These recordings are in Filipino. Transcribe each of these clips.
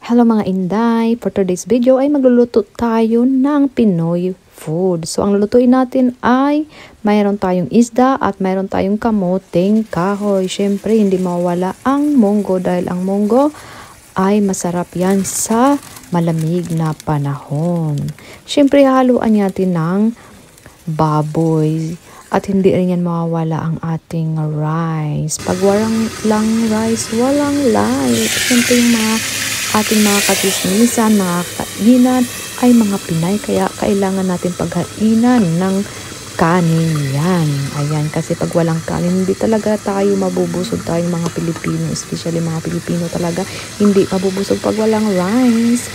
Hello mga Inday! For today's video ay magluluto tayo ng Pinoy food. So ang lulutuin natin ay mayroon tayong isda at mayroon tayong kamuting kahoy. Syempre hindi mawala ang munggo dahil ang munggo ay masarap yan sa malamig na panahon. Syempre haluan natin ng baboy. At hindi rin yan mawawala ang ating rice. Pag walang lang rice, walang life. Siyempre yung ating mga katismisan, mga kainan ay mga Pinay. Kaya kailangan natin paghainan ng kanin yan. Ayan, kasi pag walang kanin, hindi talaga tayo mabubusog tayong mga Pilipino. Especially mga Pilipino talaga, hindi mabubusog pag walang rice.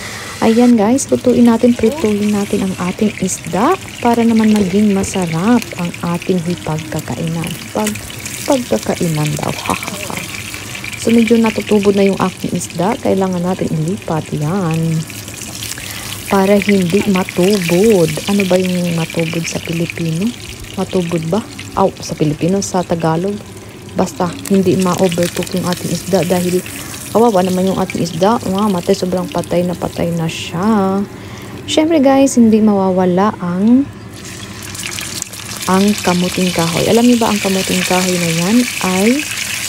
Ayan guys, lutuin natin, prituhin natin ang ating isda para naman maging masarap ang ating pagkakainan. Pagkakainan daw, hahaha. So medyo natutubod na yung aking isda, kailangan natin ilipat yan para hindi matubod. Ano ba yung matubod sa Pilipino? Matubod ba? Sa Pilipino, sa Tagalog. Basta hindi ma-overcook yung ating isda dahil kawawa naman yung ating isda. Matay, sobrang patay na siya. Syempre guys, hindi mawawala ang kamuting kahoy. Alam niyo ba ang kamuting kahoy na yan ay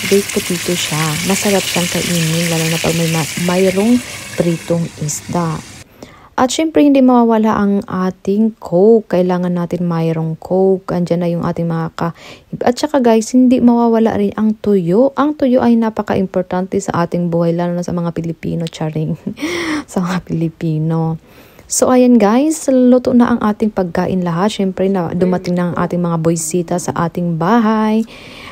baked potato siya. Masarap siyang kainin, lalo na pag mayroong pritong isda. At syempre hindi mawawala ang ating Coke. Kailangan natin mayroong Coke. Andyan na yung ating At saka guys, hindi mawawala rin ang tuyo. Ang tuyo ay napaka-importante sa ating buhay, lalo na sa mga Pilipino, charing. Sa mga Pilipino. So ayan guys, luto na ang ating pagkain lahat. Syempre na dumating na ang ating mga boysita sa ating bahay.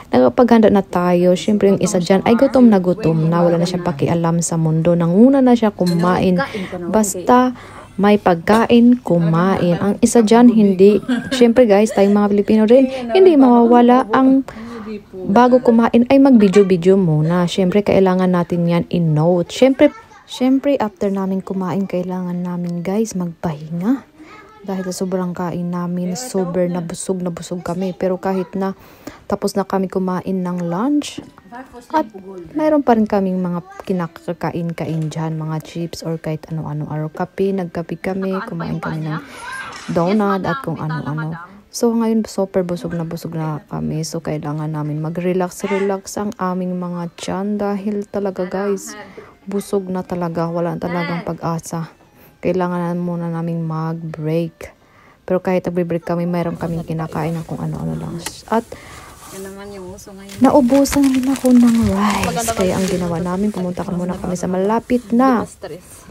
Nagpaghanda na tayo. Syempre yung isa dyan ay gutom na. Wala na siyang pakialam sa mundo. Nanguna na siya kumain. Basta may pagkain, kumain. Ang isa dyan, hindi. Syempre guys, tayong mga Pilipino rin, hindi mawawala ang bago kumain ay mag-video-video muna. Syempre, kailangan natin yan in-note. Syempre, after namin kumain, kailangan namin guys magpahinga. Dahil sa sobrang kain namin, na busog kami. Pero kahit na tapos na kami kumain ng lunch, at mayroon pa rin kaming mga kinakakain-kain dyan, mga chips or kahit ano-ano. Kape, nagkape kami, kumain kami ng donut at kung ano-ano. So ngayon, super busog na kami. So kailangan namin mag-relax ang aming mga tiyan dahil talaga guys, busog na talaga, wala talagang pag-asa. Kailangan muna namin mag-break. Pero kahit nag-break kami, mayroon kaming kinakain ng kung ano-ano lang. At naubusan namin ako ng rice. Kaya ang ginawa namin, pumunta muna kami sa malapit na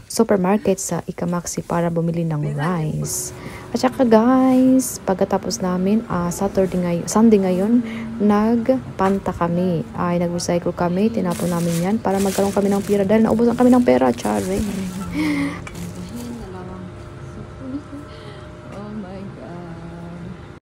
supermarket sa Ikamaxi para bumili ng rice. At saka guys, pagkatapos namin, Sunday ngayon, nagpanta kami. Nag-recycle kami, tinapon namin yan para magkaroon kami ng pera dahil naubusan kami ng pera. Charing.